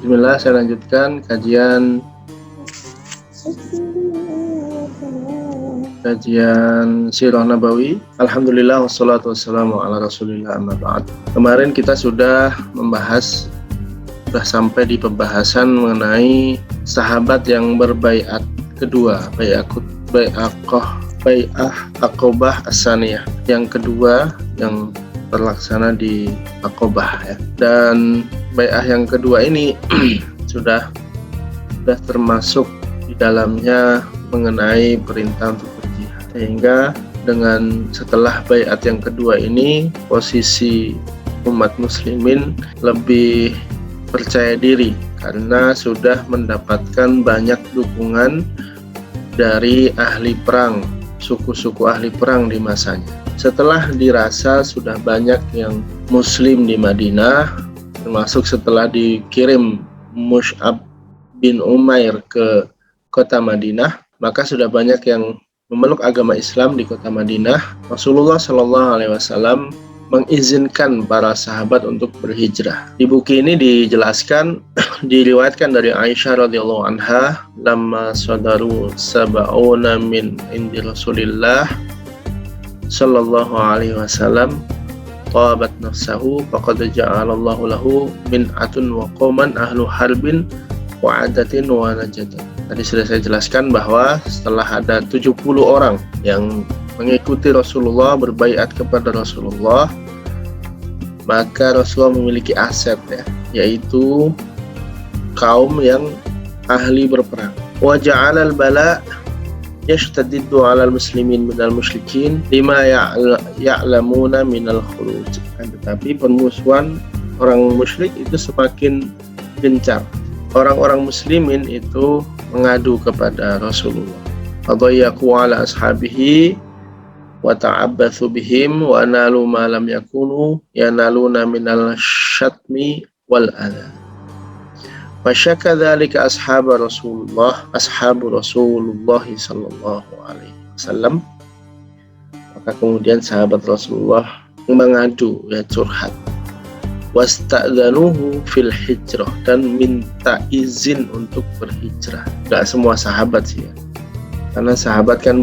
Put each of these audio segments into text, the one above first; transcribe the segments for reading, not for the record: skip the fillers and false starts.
Bismillah, saya lanjutkan kajian Sirah Nabawi. Alhamdulillah wassalatu wassalamu ala Rasulillah amma ba'd. Kemarin kita sudah sampai di pembahasan mengenai sahabat yang berbaiat kedua, bai'ah Aqobah As-Saniyah, yang kedua yang terlaksana di Aqobah ya. Dan bai'ah yang kedua ini sudah termasuk di dalamnya mengenai perintah untuk berjihad, sehingga dengan setelah bai'at yang kedua ini posisi umat muslimin lebih percaya diri karena sudah mendapatkan banyak dukungan dari ahli perang, suku-suku ahli perang di masanya. Setelah dirasa sudah banyak yang muslim di Madinah, termasuk setelah dikirim Mus'ab bin Umair ke kota Madinah, maka sudah banyak yang memeluk agama Islam di kota Madinah. Rasulullah SAW mengizinkan para sahabat untuk berhijrah. Di buku ini dijelaskan, diriwayatkan dari Aisyah radhiyallahu anha, lamma sadaru sab'una min indi Rasulillah sallallahu alaihi wasallam tabat nafsahu faqad ja'alallahu lahu min atun wa qauman ahlu harbin wa adatin wa najatan. Tadi sudah saya jelaskan bahwa setelah ada 70 orang yang mengikuti Rasulullah, berbaiat kepada Rasulullah, maka Rasulullah memiliki aset ya, yaitu kaum yang ahli berperang. Wa ja'alal bala yashtadiddu 'alal muslimin minal musyrikin lima ya'lamuna minal khuruj. Tetapi permusuhan orang musyrik itu semakin gencar. Orang-orang muslimin itu mengadu kepada Rasulullah. Fadayaqu 'ala ashabihi wa ta'abbathu bihim wa analu ma lam yakunu yanaluna minal syatmi wal adha. Fasyaka dzalika ashabu Rasulullah sallallahu alaihi wasallam. Maka kemudian sahabat Rasulullah mengadu, ya, curhat. Wasta'dzanuhu fil hijrah, dan minta izin untuk berhijrah. Gak semua sahabat sih ya, karena sahabat kan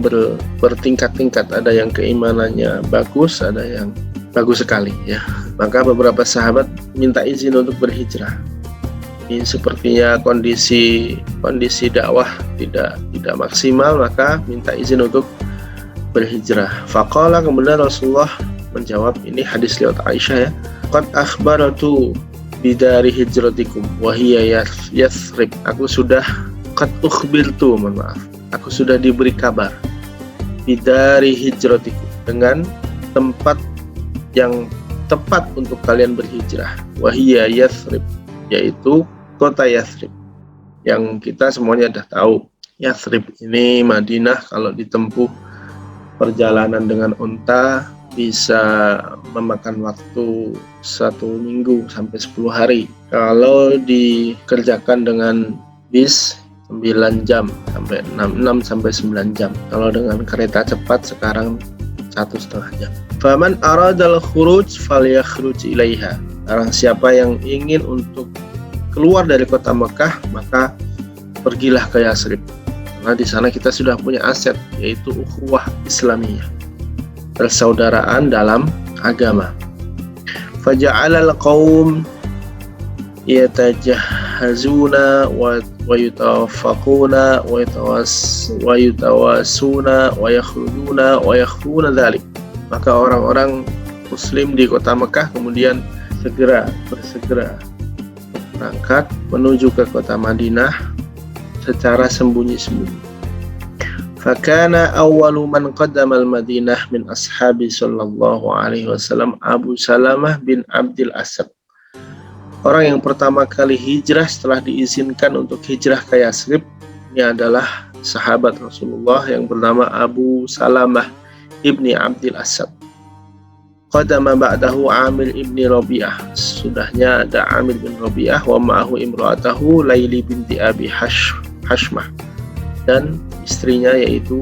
bertingkat-tingkat, ada yang keimanannya bagus, ada yang bagus sekali ya. Maka beberapa sahabat minta izin untuk berhijrah. Ini sepertinya kondisi dakwah tidak maksimal, maka minta izin untuk berhijrah. Faqala, kemudian Rasulullah menjawab, ini hadis lewat Aisyah ya, qad akhbaratu bidari hijratikum wa hiya Yathrib. Aku sudah diberi kabar bidari hijratikum, dengan tempat yang tepat untuk kalian berhijrah. Wa hiya Yathrib, yaitu kota Yathrib, yang kita semuanya sudah tahu. Yathrib ini Madinah, kalau ditempuh perjalanan dengan unta bisa memakan waktu 1 minggu sampai 10 hari. Kalau dikerjakan dengan bis 9 jam sampai 6 sampai 9 jam. Kalau dengan kereta cepat sekarang 1,5 jam. Faman aradal khuruj falyakhruj ilaiha. Barang siapa yang ingin untuk keluar dari kota Mekah, maka pergilah ke Yathrib. Karena di sana kita sudah punya aset, yaitu ukhuwah Islamiyah, persaudaraan dalam agama. Faja'alal qaum yatajahhazuna wa yutawafaquna wa yutawasuna wa yakhruna dzalik. Maka orang-orang muslim di kota Mekah kemudian bersegera berangkat menuju ke kota Madinah secara sembunyi-sembunyi. Fakana awwalu man qaddama al-Madinah min ashabi sallallahu alaihi wasallam Abu Salamah bin Abdul Asad. Orang yang pertama kali hijrah setelah diizinkan untuk hijrah ke Yathrib ini adalah sahabat Rasulullah yang bernama Abu Salamah ibni Abdul Asad. Qadama ba'dahu Amir ibni Rabi'ah. Sudahnya ada Amir bin Rabi'ah, wa ma'ahu imra'atahu Laili binti Abi Hashmah, dan istrinya yaitu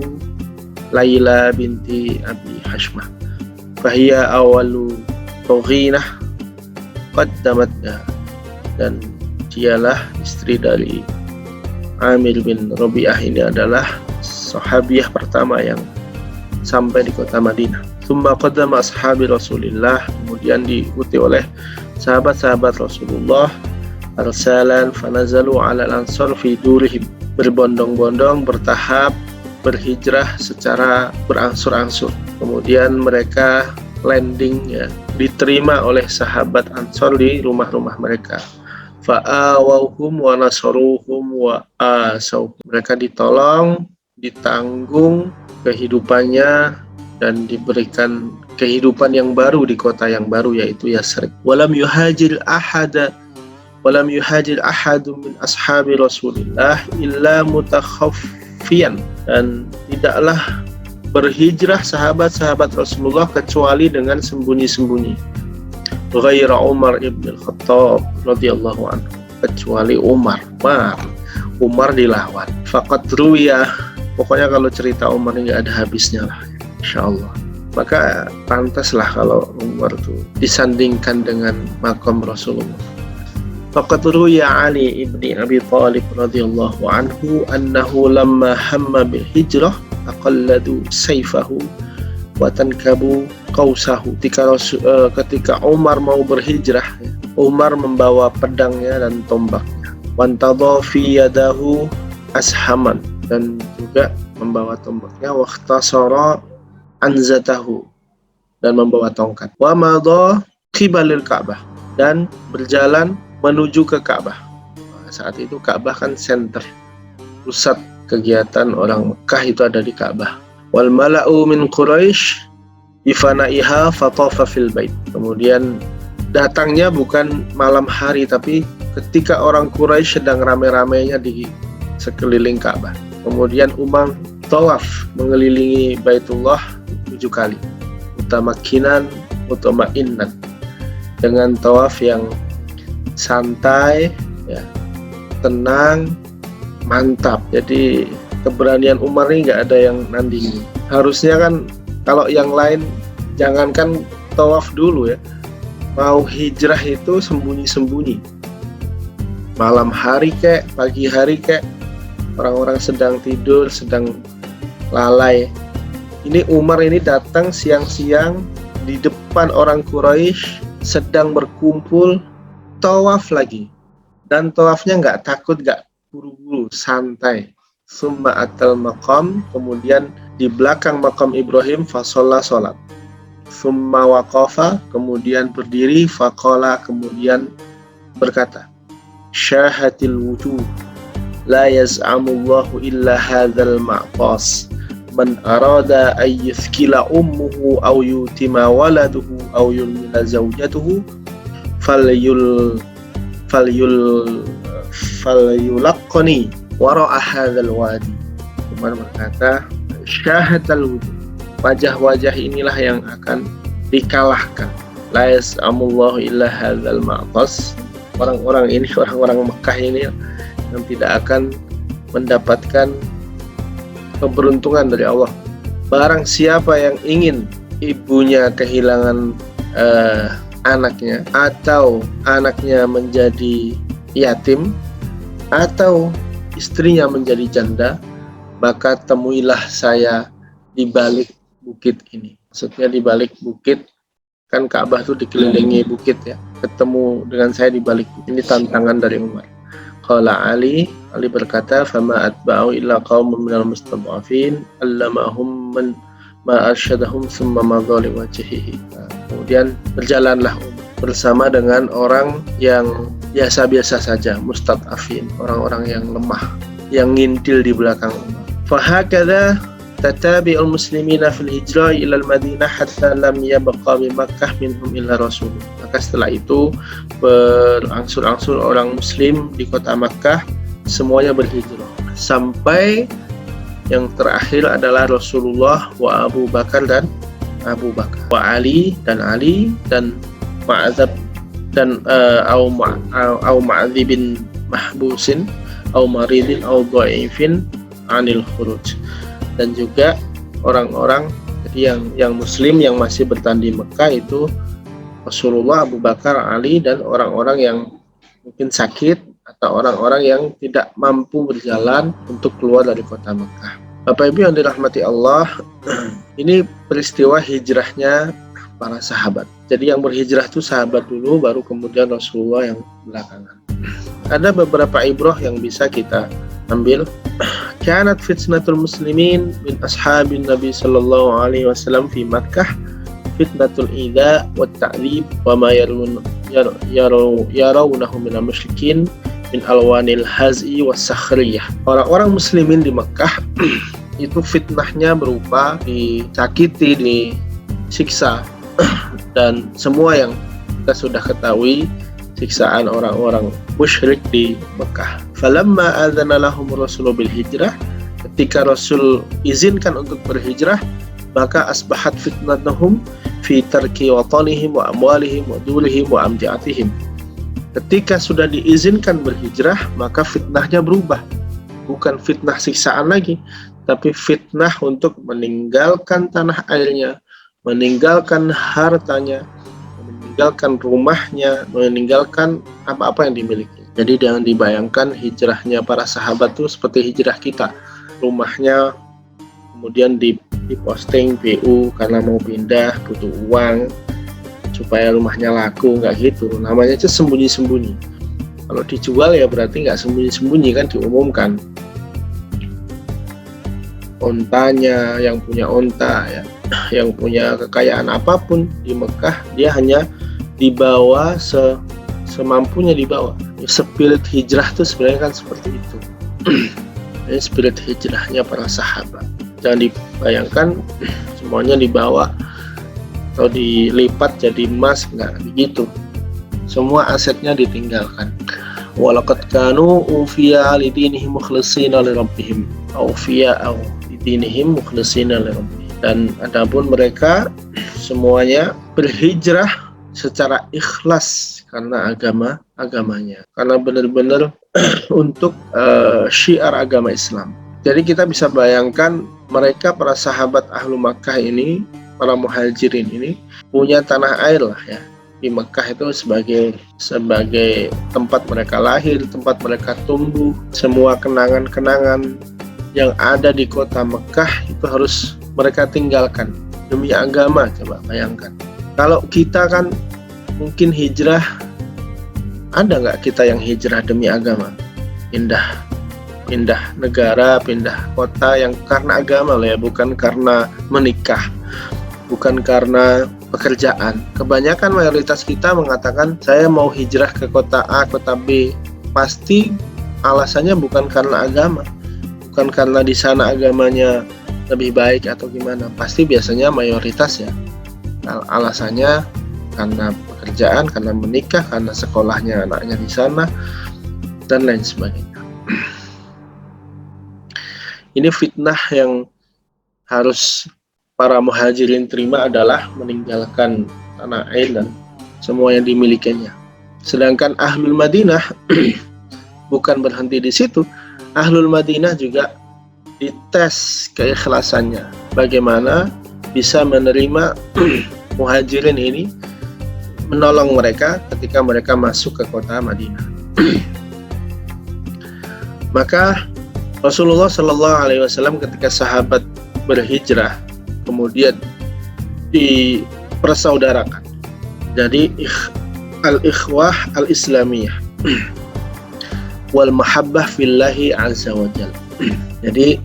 Laila binti Abi Hashmah. Fahiya awalu Rughinah qaddamatna. dan dialah istri dari Amir bin Rabi'ah. Ini adalah sahabiah pertama yang sampai di kota Madinah. Tsumma qadama ashabi Rasulillah, kemudian diikuti oleh sahabat-sahabat Rasulullah, arsalan fanazalu ala al-ansar fi durihim, berbondong-bondong, bertahap, berhijrah secara berangsur-angsur. Kemudian mereka landing, ya, diterima oleh sahabat Ansor di rumah-rumah mereka. Fa'awauhum wa nasaruhum wa asaw, mereka ditolong, ditanggung kehidupannya, dan diberikan kehidupan yang baru di kota yang baru, yaitu Yasrib. Walam yuhajir ahadun min ashabi Rasulillah illa mutakhaffiyan, dan tidaklah berhijrah sahabat-sahabat Rasulullah kecuali dengan sembunyi-sembunyi. Ghaira Umar ibn al-Khattab radhiyallahu anhu, kecuali Umar dilawan. Faqad ruwiya, pokoknya kalau cerita Umar ini nggak ada habisnya lah, insyaallah. Maka pantaslah kalau Umar itu disandingkan dengan makam Rasulullah. Faqad ruwiya Ali ibn Abi Thalib radhiyallahu anhu annahu lamma hamma bil hijrah aqalladu sayfahu wa tankabu qausahu. Ketika Umar mau berhijrah, Umar membawa pedangnya dan tombaknya. Wantadha fi yadahu ashaman, dan juga membawa tombaknya. Waqtasara anzatahu, dan membawa tongkat. Wa madha qibalil Ka'bah, dan berjalan menuju ke Ka'bah. Saat itu Ka'bah kan center, pusat kegiatan orang Mekah itu ada di Ka'bah. Wal mala'u min Quraisy bifana'iha fatafa fil bait. Kemudian datangnya bukan malam hari, tapi ketika orang Quraisy sedang rame-ramenya di sekeliling Ka'bah. Kemudian Umar tawaf mengelilingi Baitullah 7 kali, mutamakkinan mutama'innan, dengan tawaf yang santai, ya, tenang, mantap. Jadi keberanian Umar ini nggak ada yang nandingi. Harusnya kan kalau yang lain jangankan tawaf dulu, ya, mau hijrah itu sembunyi-sembunyi, malam hari kek, pagi hari kek, orang-orang sedang tidur, sedang lalai. Ini Umar ini datang siang-siang di depan orang Quraisy, sedang berkumpul, tawaf lagi, dan tawafnya nggak takut, nggak buru-buru, santai. Summa atal maqam, kemudian di belakang makam Ibrahim, fasolla, sholat. Summa waqafa, kemudian berdiri, faqala, kemudian berkata, syahatil wujuh, la yaz'amullahu illa hadzal ma'tas, man arada ay yuthkila ummuhu aw yutima waladuhu aw yulmila zawjatuhu falyulaqqani wara'a hadzal wadi. Umar berkata, syahatal wujuh, wajah-wajah inilah yang akan dikalahkan. La yas'amullahu illa hadzal ma'tas, orang-orang ini, orang-orang Mekah ini yang tidak akan mendapatkan keberuntungan dari Allah. Barang siapa yang ingin ibunya kehilangan anaknya, atau anaknya menjadi yatim, atau istrinya menjadi janda, maka temuilah saya di balik bukit ini. Maksudnya di balik bukit, kan Ka'bah itu dikelilingi bukit, ya. Ketemu dengan saya di balik bukit. Ini tantangan dari Umar. Qala Ali berkata, fama atba'u illa qaumun minal mustad'afin allamahum man ma arsyadahum summa madha li wajhihi. Kemudian berjalanlah bersama dengan orang yang biasa-biasa saja, mustad'afin, orang-orang yang lemah, yang ngintil di belakang. Fahakadha tatabi'ul muslimina fil hijrah ila al-Madinah hatta lam yabqa bi Makkah minhum illa rasul. Maka setelah itu berangsur-angsur orang muslim di kota Makkah semuanya berhijrah, sampai yang terakhir adalah Rasulullah wa Abu Bakar dan Abu Bakar, wa Ali dan Ma'adzab dan au Ma'adzi bin Mahbusin au Maridin au Dhaifin anil khuruj. Dan juga orang-orang yang muslim yang masih bertahan di Mekah itu Rasulullah, Abu Bakar, Ali, dan orang-orang yang mungkin sakit, atau orang-orang yang tidak mampu berjalan untuk keluar dari kota Mekah. Bapak Ibu yang dirahmati Allah, ini peristiwa hijrahnya para sahabat. Jadi yang berhijrah itu sahabat dulu, baru kemudian Rasulullah yang belakangan. Ada beberapa ibrah yang bisa kita ambil. Kanat fitnatul muslimin min ashabin Nabi sallallahu alaihi wasallam fi Makkah fitnatul idza wa ta'dzib wa ma yarawnahu min al-musyrikin min alwanil haz'i was sakhriyah. Orang-orang muslimin di Makkah itu fitnahnya berupa disakiti, disiksa, dan semua yang kita sudah ketahui siksaan orang-orang musyrik di Mekah. Falamma adzana lahum Rasulullah bil hijrah, ketika Rasul izinkan untuk berhijrah, maka asbahat fitnatuhum fi tarki watanihim wa amwalihim wa dulihim wa amja'atihim. Ketika sudah diizinkan berhijrah, maka fitnahnya berubah. Bukan fitnah siksaan lagi, tapi fitnah untuk meninggalkan tanah airnya, meninggalkan hartanya, meninggalkan rumahnya, meninggalkan apa-apa yang dimiliki. Jadi jangan dibayangkan hijrahnya para sahabat itu seperti hijrah kita. Rumahnya kemudian diposting PU karena mau pindah, butuh uang supaya rumahnya laku, nggak gitu. Namanya aja sembunyi-sembunyi. Kalau dijual ya berarti nggak sembunyi-sembunyi, kan diumumkan. Ontanya, yang punya onta ya, yang punya kekayaan apapun di Mekah, dia hanya dibawa semampunya dibawa. Spirit hijrah itu sebenarnya kan seperti itu. Ini spirit hijrahnya para sahabat. Jangan dibayangkan semuanya dibawa atau dilipat jadi emas, nggak begitu. Semua asetnya ditinggalkan. Walaqad kanu ufiya lidinihim mukhlishina li rabbihim. Ufiya aw lidinihim mukhlishina li rabbihim. Dan adapun mereka semuanya berhijrah secara ikhlas karena agamanya, karena benar-benar untuk syiar agama Islam. Jadi kita bisa bayangkan mereka para sahabat ahlu Makkah ini, para muhajirin ini punya tanah air lah ya di Makkah itu sebagai tempat mereka lahir, tempat mereka tumbuh. Semua kenangan-kenangan yang ada di kota Makkah itu harus mereka tinggalkan demi agama. Coba bayangkan. Kalau kita kan mungkin hijrah, ada nggak kita yang hijrah demi agama? Pindah negara, pindah kota yang karena agama lah ya, bukan karena menikah, bukan karena pekerjaan. Kebanyakan mayoritas kita mengatakan saya mau hijrah ke kota A, kota B. Pasti alasannya bukan karena agama, bukan karena di sana agamanya lebih baik atau gimana. Pasti biasanya mayoritas ya alasannya karena pekerjaan, karena menikah, karena sekolahnya anaknya di sana, dan lain sebagainya. Ini fitnah yang harus para muhajirin terima adalah meninggalkan tanah air dan semua yang dimilikinya. Sedangkan Ahlul Madinah bukan berhenti di situ. Ahlul Madinah juga dites keikhlasannya. Bagaimana bisa menerima muhajirin ini, menolong mereka ketika mereka masuk ke kota Madinah. Maka Rasulullah Shallallahu Alaihi Wasallam ketika sahabat berhijrah kemudian dipersaudarakan. Jadi al-ikhwah al-islamiyah wal mahabbah fillahi azza wa jalla. Jadi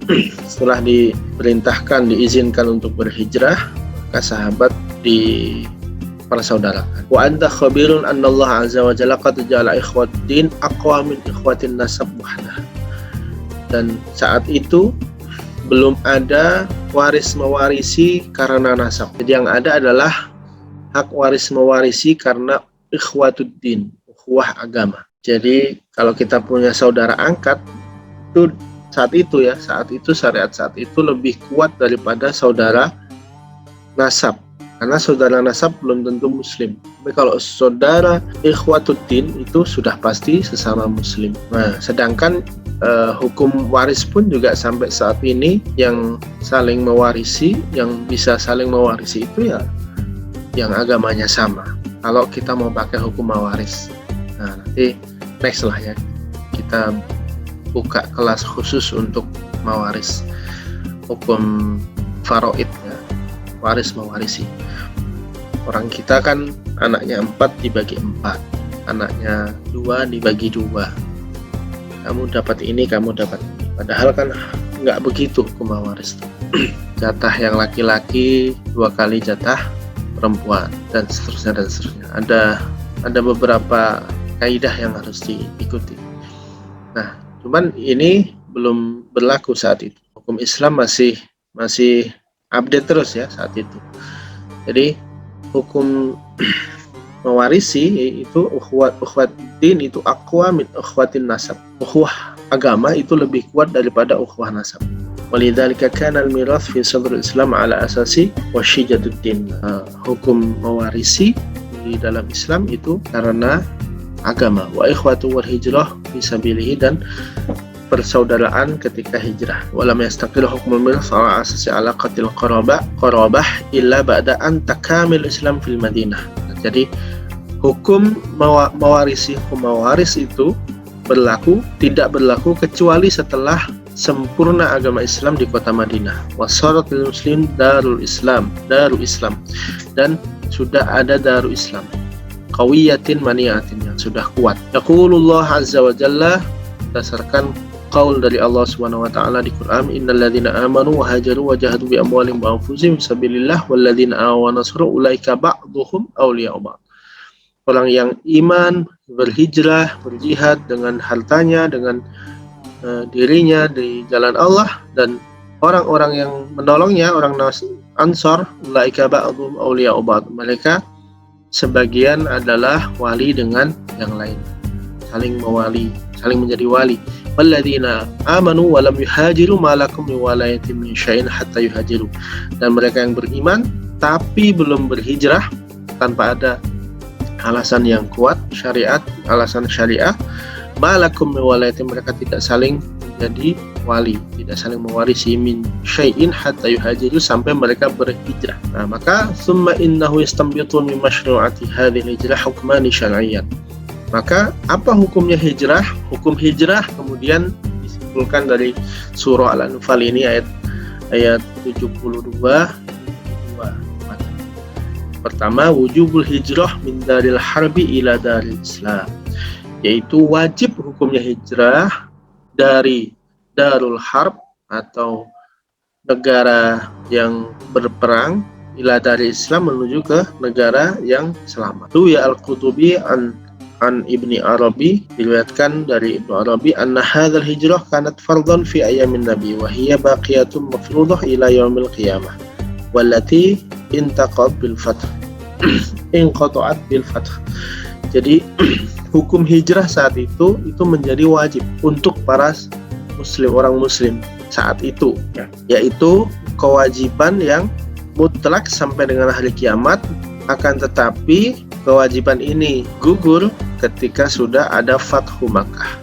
setelah diperintahkan, diizinkan untuk berhijrah, maka sahabat dipersaudarakan. Wa anta khabirun anna Allah azza wa jalla qad ja'ala ikhwatin aqwa min ikhwatin nasab wahdah. Dan saat itu belum ada waris mewarisi karena nasab. Jadi yang ada adalah hak waris mewarisi karena ikhwatuddin, ukhuwah agama. Jadi kalau kita punya saudara angkat, itu saat itu syariat saat itu lebih kuat daripada saudara nasab. Karena saudara nasab belum tentu muslim. Tapi kalau saudara ikhwatuddin itu sudah pasti sesama muslim. Nah, sedangkan hukum waris pun juga sampai saat ini yang saling mewarisi, yang bisa saling mewarisi itu ya yang agamanya sama. Kalau kita mau pakai hukum waris, nah nanti next lah ya, kita buka kelas khusus untuk mawaris, hukum faraid ya, waris mewarisi. Orang kita kan anaknya 4 dibagi 4, anaknya 2 dibagi 2, kamu dapat ini, kamu dapat ini. Padahal kan nggak begitu hukum mawaris. Jatah yang laki-laki 2 kali jatah perempuan, dan seterusnya. Ada beberapa kaidah yang harus diikuti. Nah, cuman ini belum berlaku saat itu. Hukum Islam masih update terus ya saat itu. Jadi hukum mewarisi itu ukhuwat din itu aqwa min ukhwatin nasab. Ukhuwah agama itu lebih kuat daripada ukhuwah nasab. Walidzalika kana al-mirath fi sadr Islam ala asasi washijaduddin. Hukum mewarisi di dalam Islam itu karena agama. Wa ikhwatu wal hijrah fi sabilihi, dan persaudaraan ketika hijrah. Walam yastaqil hukmul mirath ala asasi alaqatil qarabah illa ba'da an takamil Islam fil Madinah. Jadi hukum mewaris itu tidak berlaku kecuali setelah sempurna agama Islam di kota Madinah. Wasaratul muslim darul Islam, dan sudah ada darul Islam qawiyatin maniatin, yang sudah kuat. Yaqulullah azza wa jalla, berdasarkan qaul dari Allah Subhanahu wa taala di Quran, innal ladzina amanu wa hajaru wa jahadu bi amwalihim wa anfusihim sabilillah wal ladzina awaw wa nasru ulaika ba'dhuhum awliya'u ba'd. Orang yang iman, berhijrah, berjihad dengan hartanya, dengan dirinya di jalan Allah, dan orang-orang yang menolongnya, orang Ansar, ulaika ba'dhuhum awliya'u ba'd. Mereka sebagian adalah wali dengan yang lain, saling mewali, saling menjadi wali. Walladzina amanu wa lam yuhajiru ma lakum min walayatin min syai'in hatta yuhajiru. Dan mereka yang beriman tapi belum berhijrah tanpa ada alasan yang kuat syariat, alasan syariah, ma lakum min walayatin, mereka tidak saling menjadi wali, tidak saling mewarisi min syai'in hatta yuhajiru, sampai mereka berhijrah. Nah, maka summa innahu yastanbitun min masyru'ati hadhihi hijrah hukmani syar'iyyan. Maka apa hukumnya hijrah? Hukum hijrah kemudian disimpulkan dari surah Al-Anfal ini ayat 72. Pertama, wujubul hijrah min daril harbi ila daril Islam, yaitu wajib hukumnya hijrah dari darul harb atau negara yang berperang ila daril Islam menuju ke negara yang selamat. Itu ya Al-Qutubi an Ibni Arabi, diriwayatkan dari Ibnu Arabi, anna hadzal hijrah kanat fardhan fi ayamin nabi wa hiya baqiyatun mafruḍah ila yaumil qiyamah wallati intaqad bil fath inqata'at bil fath. Jadi hukum hijrah saat itu menjadi wajib untuk para muslim, orang muslim saat itu ya, yaitu kewajiban yang mutlak sampai dengan hari kiamat. Akan tetapi kewajiban ini gugur ketika sudah ada Fathu Makkah.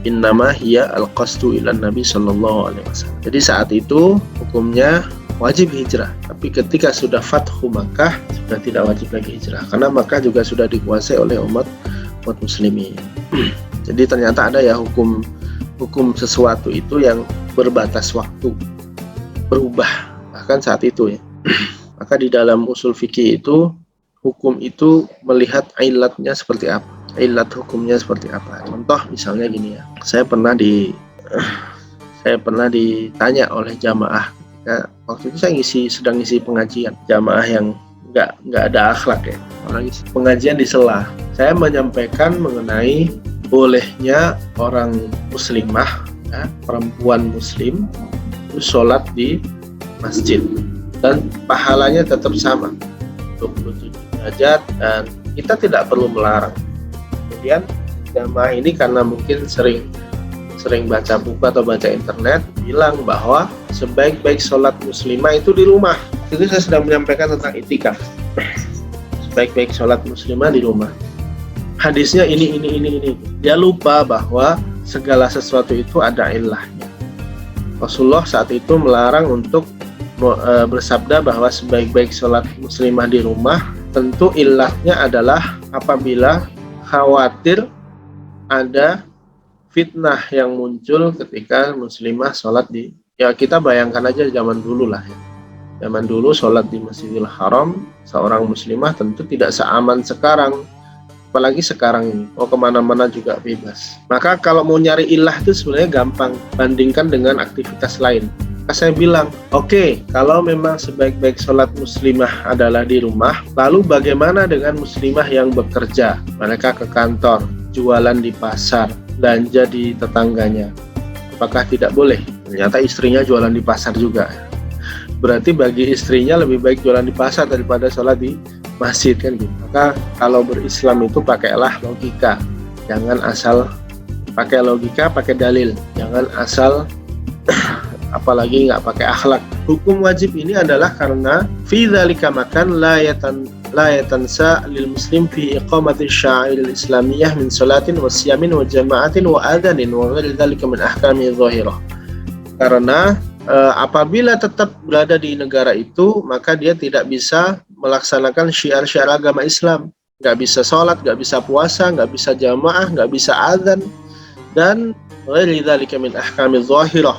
Innama hiya al-qasdu ila Nabi sallallahu alaihi wasallam. Jadi saat itu hukumnya wajib hijrah, tapi ketika sudah Fathu Makkah sudah tidak wajib lagi hijrah, karena Makkah juga sudah dikuasai oleh umat muslimin. Jadi ternyata ada ya hukum sesuatu itu yang berbatas waktu, berubah bahkan saat itu ya. Maka di dalam usul fikih itu, hukum itu melihat ilatnya seperti apa, ilat hukumnya seperti apa. Contoh misalnya gini ya, saya pernah ditanya oleh jamaah ketika waktu itu saya sedang ngisi pengajian, jamaah yang nggak ada akhlak ya, orang isi pengajian di sela. Saya menyampaikan mengenai bolehnya orang muslimah ya, perempuan muslim itu sholat di masjid dan pahalanya tetap sama 27 derajat, dan kita tidak perlu melarang. Kemudian jamaah ini karena mungkin sering baca buku atau baca internet, bilang bahwa sebaik-baik sholat muslimah itu di rumah. Itu saya sedang menyampaikan tentang itikaf, sebaik-baik sholat muslimah di rumah. Hadisnya ini. Dia lupa bahwa segala sesuatu itu ada ilahnya. Rasulullah saat itu melarang untuk bersabda bahwa sebaik-baik sholat muslimah di rumah. Tentu ilahnya adalah apabila khawatir ada fitnah yang muncul ketika muslimah sholat di, ya kita bayangkan aja zaman dulu lah ya. Zaman dulu sholat di Masjidil Haram, seorang muslimah tentu tidak seaman sekarang, apalagi sekarang ini, mau kemana-mana juga bebas. Maka kalau mau nyari ilah itu sebenarnya gampang, bandingkan dengan aktivitas lain. Maka saya bilang, oke, kalau memang sebaik-baik sholat muslimah adalah di rumah, lalu bagaimana dengan muslimah yang bekerja? Mereka ke kantor, jualan di pasar, belanja di tetangganya. Apakah tidak boleh? Ternyata istrinya jualan di pasar juga. Berarti bagi istrinya lebih baik jualan di pasar daripada sholat di masjid, kan gitu. Maka kalau berislam itu pakailah logika, jangan asal pakai logika, pakai dalil, jangan asal apalagi nggak pakai akhlak. Hukum wajib ini adalah karena fi dzalika makan la yatansa lil muslim fi iqamati sya'iril islamiyah min salatin wa siyamin wa jama'atin wa adhanin wa ghairi dzalika min ahkami dhahirah. Karena apabila tetap berada di negara itu, maka dia tidak bisa melaksanakan syiar-syiar agama Islam. Nggak bisa sholat, nggak bisa puasa, nggak bisa jamaah, nggak bisa azan, dan ghairi dzalika min ahkami dhahirah,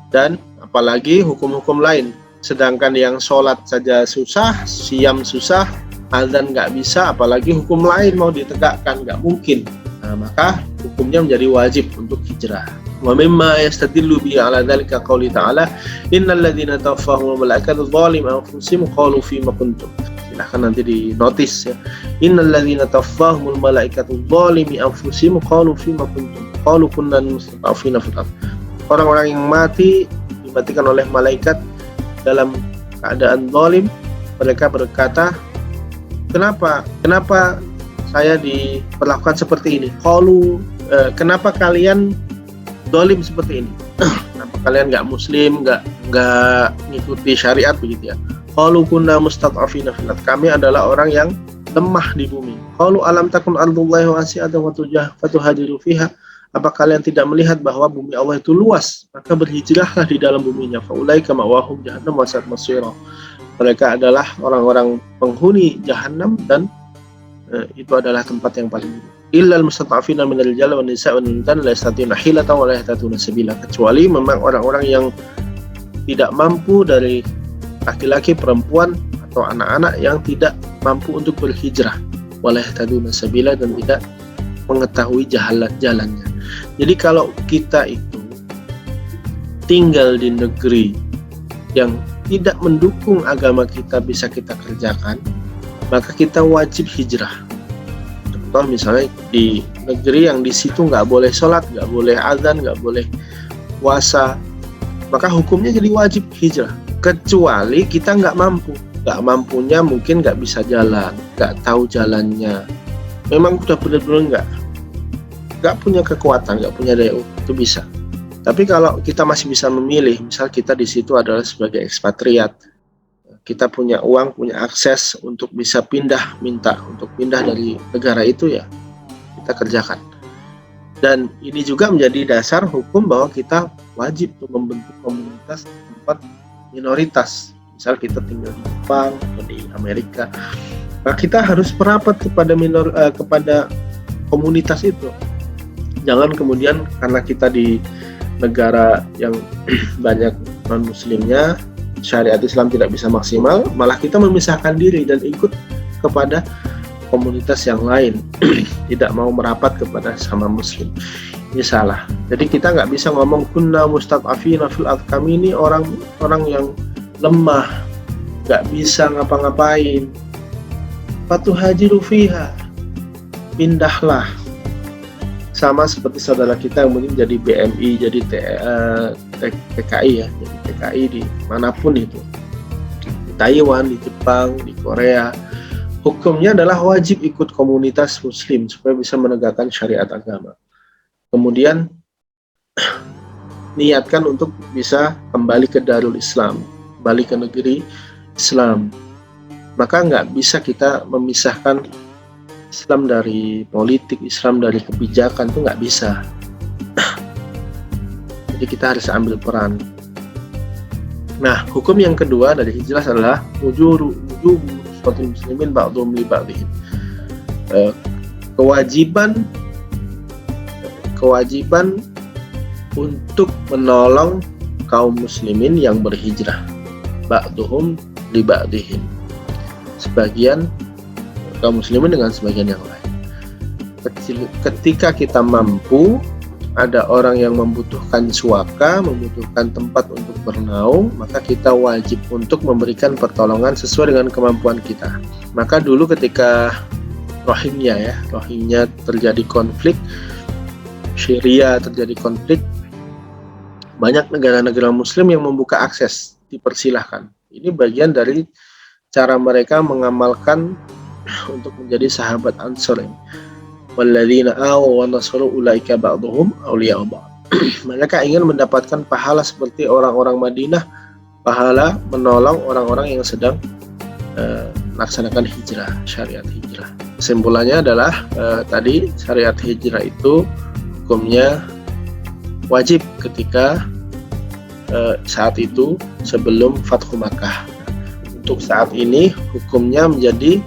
dan apalagi hukum-hukum lain. Sedangkan yang sholat saja susah, siam susah, azan nggak bisa, apalagi hukum lain mau ditegakkan, nggak mungkin. Nah, maka hukumnya menjadi wajib untuk hijrah. Wa mimma yastadillu bi ala dzalika qouli ta'ala innal ladzina tawaffahumul malaikatu dzalim anfusihim qalu fima kuntum. Silahkan nanti di notis ya. Innal ladzina tawaffahumul malaikatu dzalimi anfusihim qalu fima kuntum. Qalu kunna mustad'afina fil ardh. Orang-orang yang mati dimatikan oleh malaikat dalam keadaan zalim, mereka berkata, kenapa saya diperlakukan seperti ini? Qalu, kenapa kalian zalim seperti ini? Kenapa kalian nggak muslim, nggak ngikuti syariat begitu ya? Qalu kunna mustad'afina fil ardh. Kami adalah orang yang lemah di bumi. Qalu alam takun ardullahi wasi'atan wa fatuhajiru fiha. Apa kalian tidak melihat bahwa bumi Allah itu luas? Maka berhijrahlah di dalam buminya. Faulaika ma'wahum jahannam wa sa'at masira. Mereka adalah orang-orang penghuni jahannam, dan itu adalah tempat yang paling buruk. Illal mustad'afina minal rijali wan nisa' wan wildan la yastati'una hilatan wa la yahtaduna sabila. Kecuali memang orang-orang yang tidak mampu dari laki-laki, perempuan, atau anak-anak yang tidak mampu untuk berhijrah, wa la yahtaduna sabila, dan tidak mengetahui jalannya. Jadi kalau kita itu tinggal di negeri yang tidak mendukung agama kita bisa kita kerjakan, maka kita wajib hijrah. Contoh misalnya di negeri yang di situ nggak boleh sholat, nggak boleh azan, nggak boleh puasa, maka hukumnya jadi wajib hijrah. Kecuali kita nggak mampu, nggak mampunya mungkin nggak bisa jalan, nggak tahu jalannya, memang udah benar-benar nggak punya kekuatan, nggak punya daya, itu bisa. Tapi kalau kita masih bisa memilih, misal kita di situ adalah sebagai ekspatriat, kita punya uang, punya akses untuk bisa minta untuk pindah dari negara itu, ya kita kerjakan. Dan ini juga menjadi dasar hukum bahwa kita wajib untuk membentuk komunitas tempat minoritas. Misal kita tinggal di Jepang atau di Amerika, maka kita harus merapat kepada komunitas itu. Jangan kemudian karena kita di negara yang banyak non-muslimnya, syariat Islam tidak bisa maksimal, malah kita memisahkan diri dan ikut kepada komunitas yang lain, tidak mau merapat kepada sama muslim. Ini salah. Jadi kita nggak bisa ngomong kunna mustad'afina fil ardh, kami ini orang yang lemah, nggak bisa ngapa-ngapain. Fatuhajiru fiha, pindahlah. Sama seperti saudara kita yang mungkin jadi BMI, jadi TKI ya, jadi TKI di manapun itu, di Taiwan, di Jepang, di Korea, hukumnya adalah wajib ikut komunitas muslim supaya bisa menegakkan syariat agama. Kemudian niatkan untuk bisa kembali ke Darul Islam, kembali ke negeri Islam. Maka nggak bisa kita memisahkan Islam dari politik, Islam dari kebijakan, itu nggak bisa. Jadi kita harus ambil peran. Nah, hukum yang kedua dari hijrah adalah wujubu muslimin ba'dhum li ba'dhin. Kewajiban kewajiban untuk menolong kaum muslimin yang berhijrah, ba'duhum li ba'dihim, sebagian kaum muslimin dengan sebagian yang lain. Ketika kita mampu, ada orang yang membutuhkan suaka, membutuhkan tempat untuk bernaung, maka kita wajib untuk memberikan pertolongan sesuai dengan kemampuan kita. Maka dulu ketika Rohingya terjadi konflik, Syria terjadi konflik, banyak negara-negara muslim yang membuka akses, dipersilahkan. Ini bagian dari cara mereka mengamalkan untuk menjadi sahabat Ansor ini. Walladzina awaw wa nasaru ulaika ba'duhum awliya'u ba'd. Mereka ingin mendapatkan pahala seperti orang-orang Madinah, pahala menolong orang-orang yang sedang melaksanakan hijrah, syariat hijrah. Kesimpulannya adalah tadi syariat hijrah itu hukumnya wajib ketika saat itu sebelum Fathu Makkah. Untuk saat ini hukumnya menjadi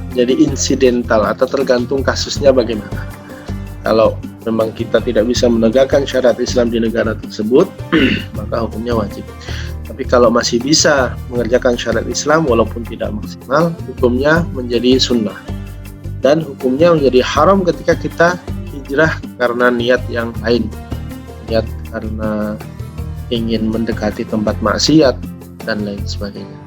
jadi insidental atau tergantung kasusnya bagaimana. Kalau memang kita tidak bisa menegakkan syariat Islam di negara tersebut, maka hukumnya wajib. Tapi kalau masih bisa mengerjakan syariat Islam walaupun tidak maksimal, hukumnya menjadi sunnah. Dan hukumnya menjadi haram ketika kita hijrah karena niat yang lain, niat karena ingin mendekati tempat maksiat dan lain sebagainya.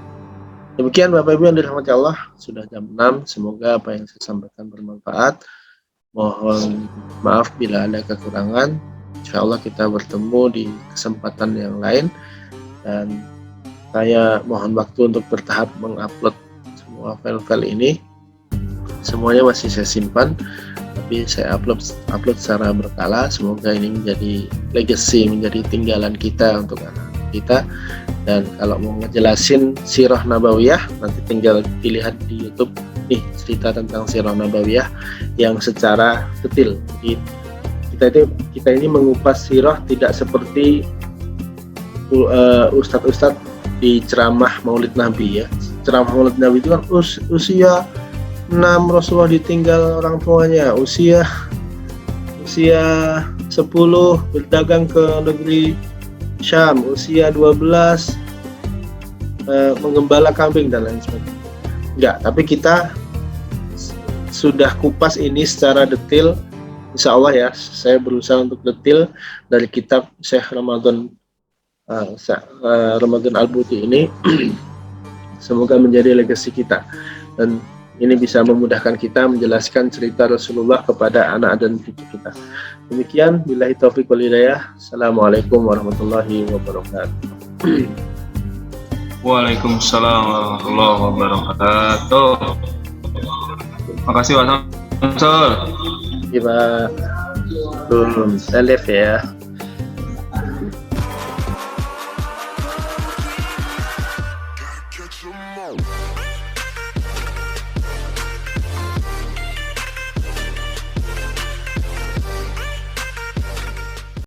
Demikian Bapak Ibu yang dirahmati Allah, sudah jam 6, semoga apa yang saya sampaikan bermanfaat. Mohon maaf bila ada kekurangan. Insya Allah kita bertemu di kesempatan yang lain, dan saya mohon waktu untuk bertahap mengupload semua file-file ini. Semuanya masih saya simpan, tapi saya upload secara berkala. Semoga ini menjadi legacy, menjadi tinggalan kita untuk anak kita. Dan kalau mau ngejelasin Sirah Nabawiyah, nanti tinggal dilihat di YouTube nih, cerita tentang Sirah Nabawiyah yang secara detail. Jadi kita ini mengupas sirah tidak seperti ustadz-ustadz di ceramah Maulid Nabi ya. Ceramah Maulid Nabi itu kan usia 6 Rasulullah ditinggal orang tuanya, usia 10 berdagang ke negeri Syam, usia 12 menggembala kambing dan lain sebagainya. Enggak, tapi kita sudah kupas ini secara detail. Insya Allah ya, saya berusaha untuk detail dari kitab Syekh Ramadan Al-Buti ini. Semoga menjadi legasi kita, dan ini bisa memudahkan kita menjelaskan cerita Rasulullah kepada anak dan cucu kita. Demikian, billahi taufiq wal hidayah. Assalamualaikum warahmatullahi wabarakatuh. Waalaikumsalam warahmatullahi wabarakatuh. Makasih Pak Samsul. Iya Pak. Saya live ya.